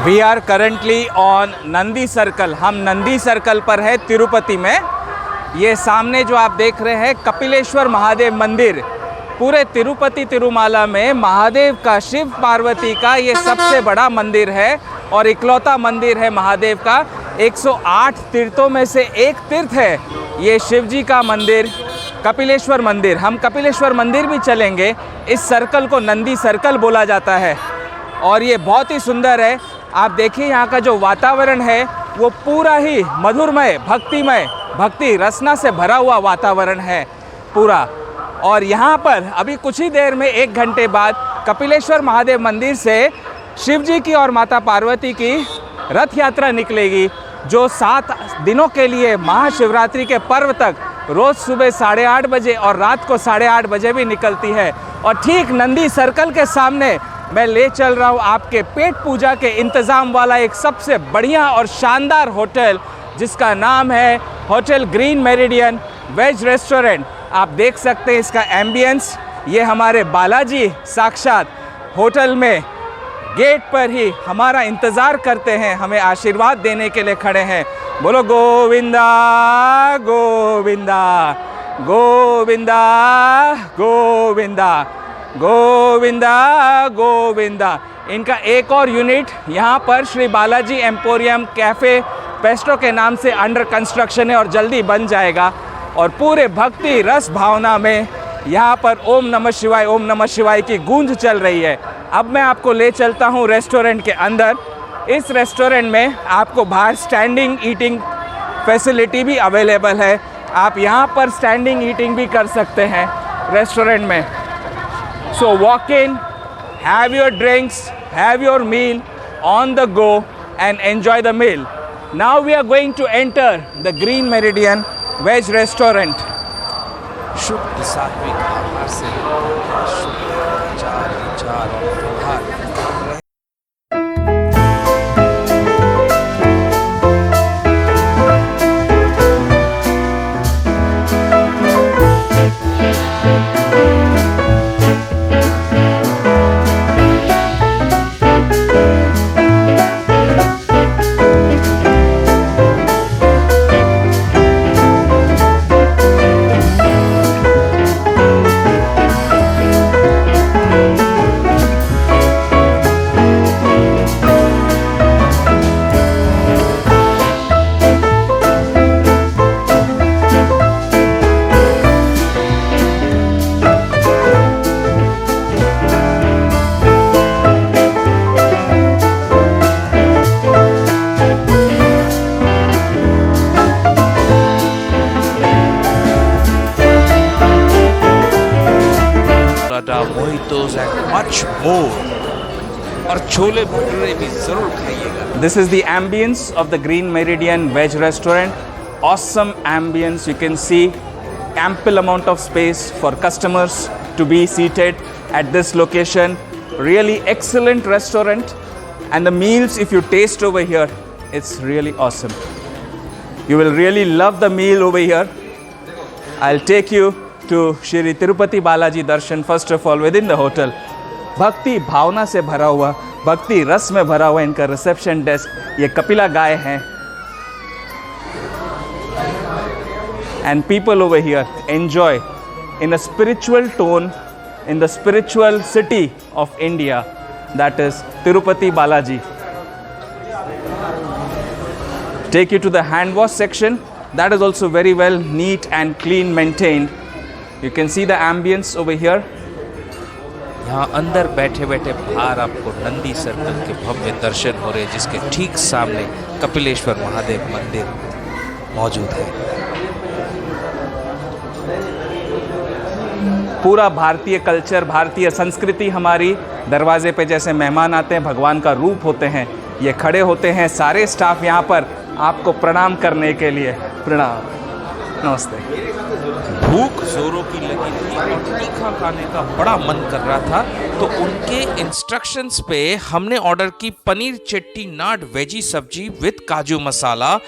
We are currently on Nandi circle. हम Nandi circle पर है तिरुपति में। ये सामने जो आप देख रहे हैं कपिलेश्वर महादेव मंदिर, पूरे तिरुपति तिरुमाला में महादेव का, शिव पार्वती का ये सबसे बड़ा मंदिर है और इकलौता मंदिर है महादेव का। 108 तीर्थों में से एक तीर्थ है ये शिव जी का मंदिर, कपिलेश्वर मंदिर। हम कपिलेश्वर मंदिर भी चलेंगे। इस सर्कल को नंदी सर्कल बोला जाता है और ये बहुत ही सुंदर है। आप देखिए यहाँ का जो वातावरण है वो पूरा ही मधुरमय, भक्तिमय, भक्ति रसना से भरा हुआ वातावरण है पूरा। और यहाँ पर अभी कुछ ही देर में 1 घंटे बाद कपिलेश्वर महादेव मंदिर से शिव जी की और माता पार्वती की रथ यात्रा निकलेगी, जो 7 दिनों के लिए महाशिवरात्रि के पर्व तक रोज़ सुबह 8:30 बजे और रात को 8:30 बजे भी निकलती है। और ठीक नंदी सर्कल के सामने मैं ले चल रहा हूँ आपके पेट पूजा के इंतज़ाम वाला एक सबसे बढ़िया और शानदार होटल, जिसका नाम है hotel Green Meridian veg restaurant. आप देख सकते हैं इसका एम्बियंस। ये हमारे बालाजी साक्षात होटल में गेट पर ही हमारा इंतज़ार करते हैं, हमें आशीर्वाद देने के लिए खड़े हैं। बोलो गोविंदा गोविंदा गोविंदा गोविंदा गोविंदा गोविंदा। इनका एक और यूनिट यहाँ पर श्री बालाजी एम्पोरियम कैफ़े पेस्ट्रो के नाम से अंडर कंस्ट्रक्शन है और जल्दी बन जाएगा। और पूरे भक्ति रस भावना में यहाँ पर ओम नमः शिवाय, ओम नमः शिवाय की गूंज चल रही है। अब मैं आपको ले चलता हूँ रेस्टोरेंट के अंदर। इस रेस्टोरेंट में आपको बाहर स्टैंडिंग ईटिंग फैसिलिटी भी अवेलेबल है। आप यहाँ पर स्टैंडिंग ईटिंग भी कर सकते हैं रेस्टोरेंट में। So walk in, have your drinks, have your meal on the go and enjoy the meal. Now we are going to enter the Green Meridian veg restaurant. शुद्ध सात्विक आहार से शुद्ध विचार और व्यवहार। Mojitos and much more. और छोले भटूरे भी जरूर खाइएगा। This is the ambience of the Green Meridian Veg Restaurant. Awesome ambience. You can see ample amount of space for customers to be seated at this location. Really excellent restaurant, and the meals, if you taste over here, it's really awesome. You will really love the meal over here. I'll take you to Shri Tirupati Balaji Darshan first of all within the hotel. भक्ति भावना से भरा हुआ, भक्ति रस में भरा हुआ इनका रिसेप्शन डेस्क। ये कपिला गाय हैं। And people over here enjoy in a spiritual tone in the spiritual city of India, that is Tirupati Balaji. Take you to the hand wash section. That is also very well neat and clean maintained. You can see the ambience over here. यहाँ अंदर बैठे बैठे बाहर आपको Nandi circle के भव्य दर्शन हो रहे हैं, जिसके ठीक सामने कपिलेश्वर महादेव मंदिर मौजूद है। पूरा भारतीय कल्चर, भारतीय संस्कृति हमारी दरवाजे पे जैसे मेहमान आते हैं, भगवान का रूप होते हैं, ये खड़े होते हैं सारे स्टाफ यहाँ पर आपको प्रणाम करने के लिए। प्रणाम, नमस्ते। भूख जोरों की लगी थी और तीखा खाने का बड़ा मन कर रहा था, तो उनके इंस्ट्रक्शंस पे हमने ऑर्डर की पनीर चट्टी नाड वेजी सब्जी विद काजू मसाला।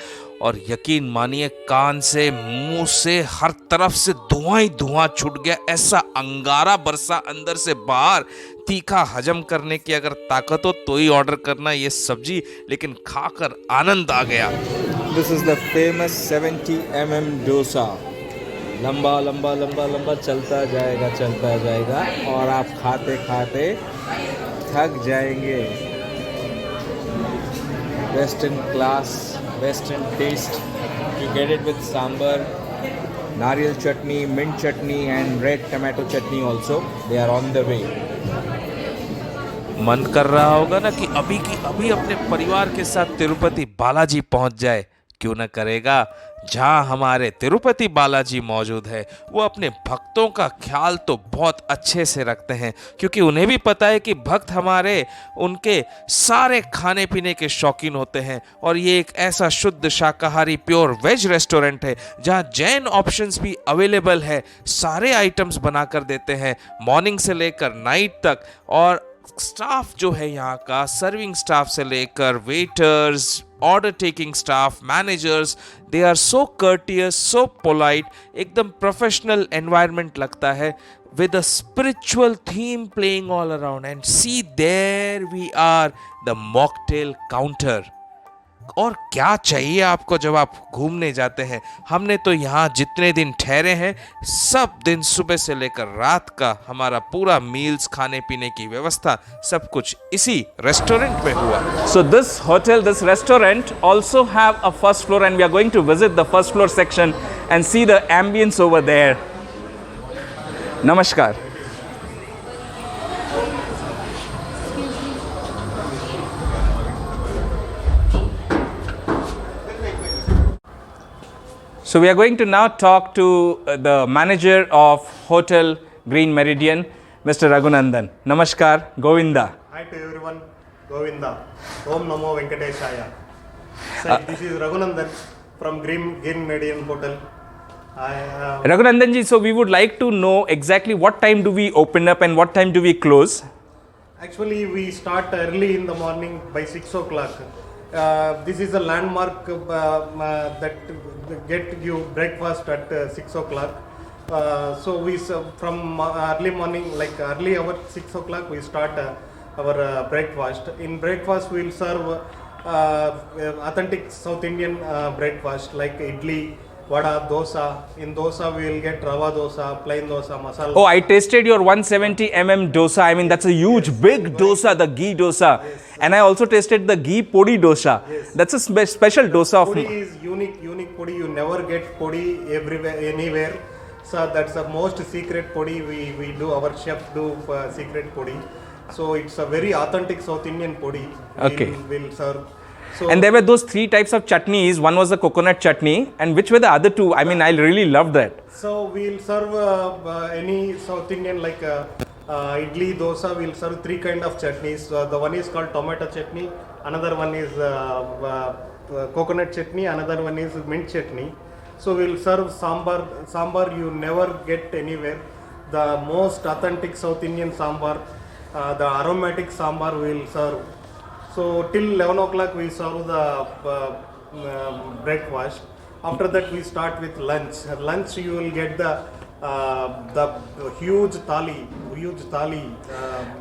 और यकीन मानिए, कान से मुंह से हर तरफ से धुआं ही धुआं छूट गया। ऐसा अंगारा बरसा अंदर से बाहर, तीखा हजम करने की अगर ताकत हो तो ही ऑर्डर करना ये सब्जी, लेकिन खाकर आनंद आ गया। This is the famous 70 dosa. लंबा लंबा लंबा लंबा चलता जाएगा और आप खाते खाते थक जाएंगे। Western class, Western taste. You get it with sambar, nariyal chutney, mint chutney and red tomato chutney also. They are on the way. मन कर रहा होगा ना कि अभी की अभी अपने परिवार के साथ तिरुपति बालाजी पहुंच जाए। क्यों न करेगा। जहां हमारे तिरुपति बालाजी मौजूद है वो अपने भक्तों का ख्याल तो बहुत अच्छे से रखते हैं, क्योंकि उन्हें भी पता है कि भक्त हमारे उनके सारे खाने पीने के शौकीन होते हैं। और ये एक ऐसा शुद्ध शाकाहारी प्योर वेज रेस्टोरेंट है जहां जैन ऑप्शंस भी अवेलेबल है। सारे आइटम्स बना कर देते हैं मॉर्निंग से लेकर नाइट तक। और स्टाफ जो है यहाँ का, सर्विंग स्टाफ से लेकर waiters, order taking staff, managers, they are so courteous, so polite, एकदम प्रोफेशनल एनवायरनमेंट लगता है, with a spiritual theme playing all around. And see, there we are, the mocktail counter. और क्या चाहिए आपको जब आप घूमने जाते हैं। हमने तो यहाँ जितने दिन ठहरे हैं सब दिन सुबह से लेकर रात का हमारा पूरा मील्स, खाने पीने की व्यवस्था सब कुछ इसी रेस्टोरेंट में हुआ। So this hotel, this restaurant also have a first floor and we are going to visit the first floor section and see the ambience over there. Namaskar. So we are going to now talk to the manager of Hotel Green Meridian, Mr. Raghunandan. Namaskar, Govinda. Hi to everyone, Govinda. Om Namo Venkateshaya. This is Raghunandan from Green Meridian Hotel. Raghunandan ji, so we would like to know exactly what time do we open up and what time do we close? Actually, we start early in the morning by 6 o'clock. This is a landmark that get you breakfast at 6 o'clock. So we from early morning, like early hour 6 o'clock, we start our breakfast. In breakfast, we will serve authentic South Indian breakfast like idli, vada, dosa. In dosa, we will get rava dosa, plain dosa, masala. Oh, I tasted your 170 dosa. I mean, that's a huge, big dosa, the ghee dosa. Yes. And I also tasted the ghee podi dosa. Yes. That's a special dosa of Podi is unique podi. You never get podi everywhere, anywhere. So that's the most secret podi we do. Our chef do secret podi. So it's a very authentic South Indian podi. Okay. We'll serve. So And there were those 3 types of chutneys. One was the coconut chutney. And which were the other 2? I mean, I really loved that. So we'll serve any South Indian like idli, dosa. We'll serve 3 kind of chutneys. The one is called tomato chutney. Another one is coconut chutney. Another one is mint chutney. So we'll serve sambar. Sambar you never get anywhere. The most authentic South Indian sambar. The aromatic sambar we'll serve. So till 11 o'clock we serve the breakfast. After that we start with lunch. Lunch you will get the huge thali.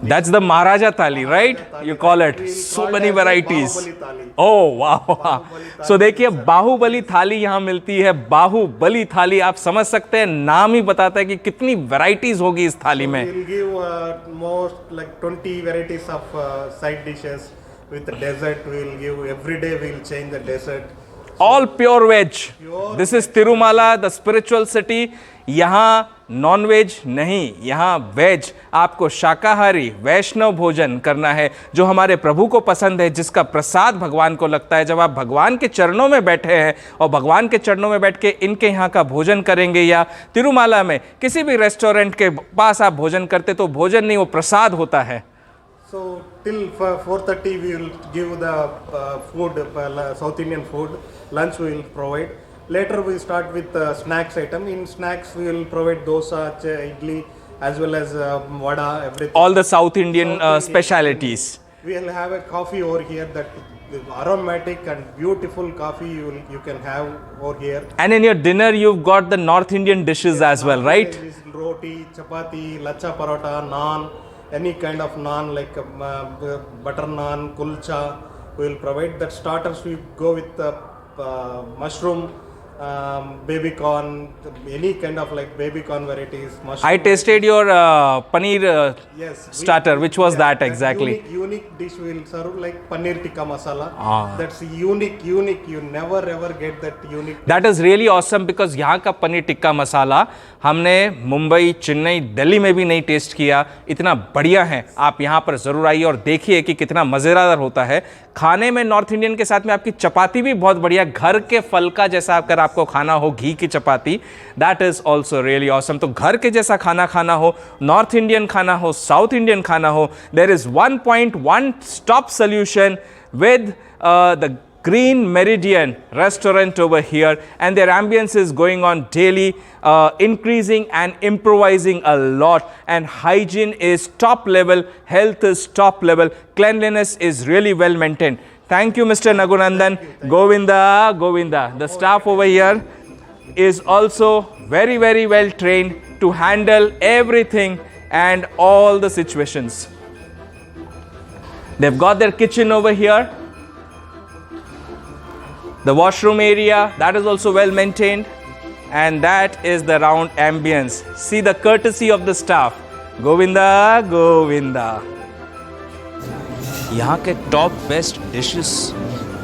That's the Maharaja thali, right? Thali. You call it. We'll So call many it as the varieties. Bahubali thali. Oh, wow. Bahubali So thali. देखिए बाहुबली थाली यहाँ मिलती है। बाहुबली थाली, आप समझ सकते हैं, नाम ही बताता है कि कितनी वैरायटीज होगी इस थाली में। We'll give most like 20 varieties of side dishes with the dessert. We'll give every day. We'll change the dessert. All pure veg. Pure This is Tirumala, the spiritual city. यहाँ नॉन वेज नहीं, यहाँ veg. आपको शाकाहारी वैष्णव भोजन करना है जो हमारे प्रभु को पसंद है, जिसका प्रसाद भगवान को लगता है। जब आप भगवान के चरणों में बैठे हैं और भगवान के चरणों में बैठ के इनके यहाँ का भोजन करेंगे या तिरुमाला में किसी भी रेस्टोरेंट के पास आप भोजन करते तो भोजन नहीं, वो प्रसाद होता है। So till 4:30 we will give the food, South Indian food. Lunch we will provide. Later we start with snacks item. In snacks we will provide dosa, idli, as well as vada, everything. All the South Indian South Indian. specialities. We will have a coffee over here, that aromatic and beautiful coffee you can have over here. And in your dinner you've got the North Indian dishes as well, right? There is roti, chapati, lacha parota, naan, any kind of naan like butter naan, kulcha. We will provide that. Starters we go with mushroom, baby corn, any kind of like baby corn varieties. Mushroom. I tasted your paneer Yes, starter. Which was that that exactly? Unique dish we will serve like paneer tikka masala. Ah. That's unique. You never ever get that unique. That is really awesome because यहाँ का पनीर टिक्का मसाला हमने मुंबई, चेन्नई, दिल्ली में भी नहीं test किया. इतना बढ़िया है. आप यहाँ पर ज़रूर आइए और देखिए कि कितना मज़ेदार होता है. खाने में नॉर्थ इंडियन के साथ में आपकी चपाती भी बहुत बढ़िया, घर के फल का जैसा अगर आपको खाना हो, घी की चपाती, that is also really awesome. तो घर के जैसा खाना खाना हो, नॉर्थ इंडियन खाना हो, साउथ इंडियन खाना हो, there is 1.1 stop solution with the Green Meridian restaurant over here, and their ambience is going on daily, increasing and improvising a lot, and hygiene is top level, health is top level, cleanliness is really well maintained. Thank you, Mr. Nagunandan. Govinda, Govinda. The staff over here is also very, very well trained to handle everything and all the situations. They've got their kitchen over here. The washroom area, that is also well maintained. And that is the round ambience. See the courtesy of the staff. Govinda, Govinda. यहाँ के top best dishes,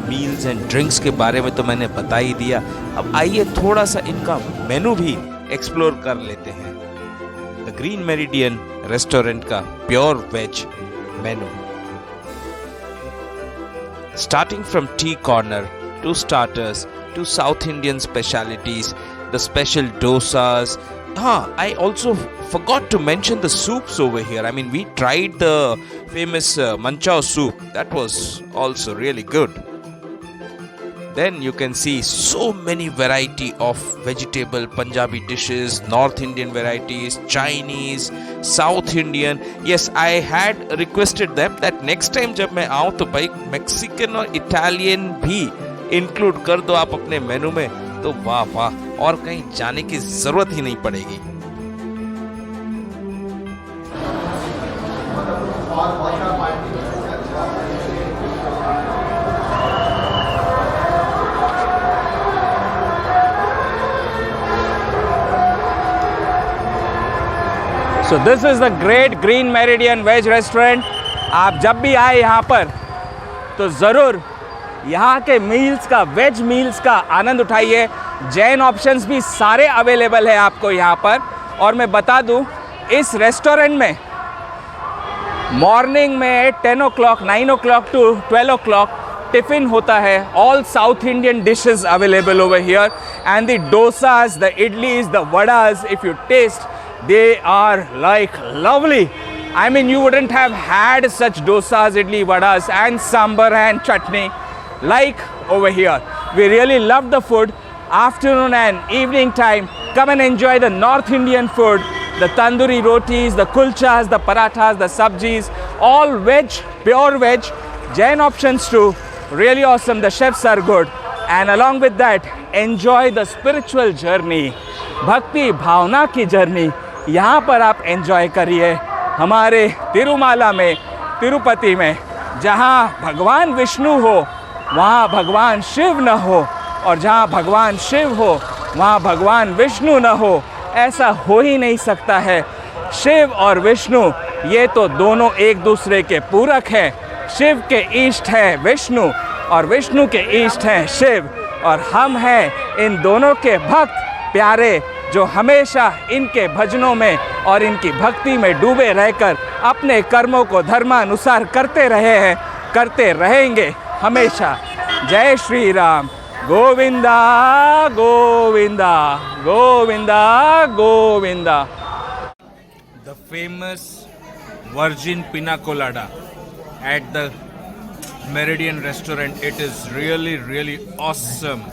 meals and drinks के बारे में तो मैंने बता ही दिया. अब आइए थोड़ा सा इनका मेनू भी एक्सप्लोर कर लेते हैं. द ग्रीन मेरिडियन रेस्टोरेंट का pure veg menu, starting from tea corner to starters to South Indian specialities, the special dosas. I also forgot to mention the soups over here. I mean, we tried the famous manchao soup. That was also really good. Then you can see so many variety of vegetable Punjabi dishes, North Indian varieties, Chinese, South Indian. Yes, I had requested them that next time जब मैं आऊँ तो भाई Mexican और Italian भी include कर दो आप अपने मेनू में, तो वाह वाह, और कहीं जाने की जरूरत ही नहीं पड़ेगी. So this is the Great Green Meridian Veg Restaurant. आप जब भी आए यहाँ पर तो ज़रूर यहाँ के मील्स का, वेज मील्स का आनंद उठाइए. जैन ऑप्शंस भी सारे अवेलेबल है आपको यहाँ पर. और मैं बता दूँ, इस रेस्टोरेंट में मॉर्निंग में 10 o'clock, 9 o'clock to 12 o'clock tiffin होता है. All South Indian dishes available over here, and the dosas, the idlis, the vadas, if you taste, they are like lovely. I mean, you wouldn't have had such dosas, idli, vadas and sambar and chutney like over here. We really love the food. Afternoon and evening time, come and enjoy the North Indian food, the tandoori rotis, the kulchas, the parathas, the sabjis, all veg, pure veg. Jain options too, really awesome. The chefs are good, and along with that, enjoy the spiritual journey, भक्ति भावना की journey यहाँ पर आप enjoy करिए. हमारे तिरुमाला में, तिरुपति में, जहाँ भगवान विष्णु हो वहाँ भगवान शिव न हो, और जहाँ भगवान शिव हो वहाँ भगवान विष्णु न हो. ऐसा हो ही नहीं सकता है. शिव और विष्णु ये तो दोनों एक दूसरे के पूरक हैं. शिव के इष्ट है विष्णु और विष्णु के इष्ट हैं शिव, और हम हैं इन दोनों के भक्त प्यारे, जो हमेशा इनके भजनों में और इनकी भक्ति में डूबे रहकर अपने कर्मों को धर्मानुसार करते रहे हैं, करते रहेंगे हमेशा. जय Shri Ram. Govinda Govinda Govinda Govinda. The famous virgin पिना colada at the Meridian restaurant. It is really awesome.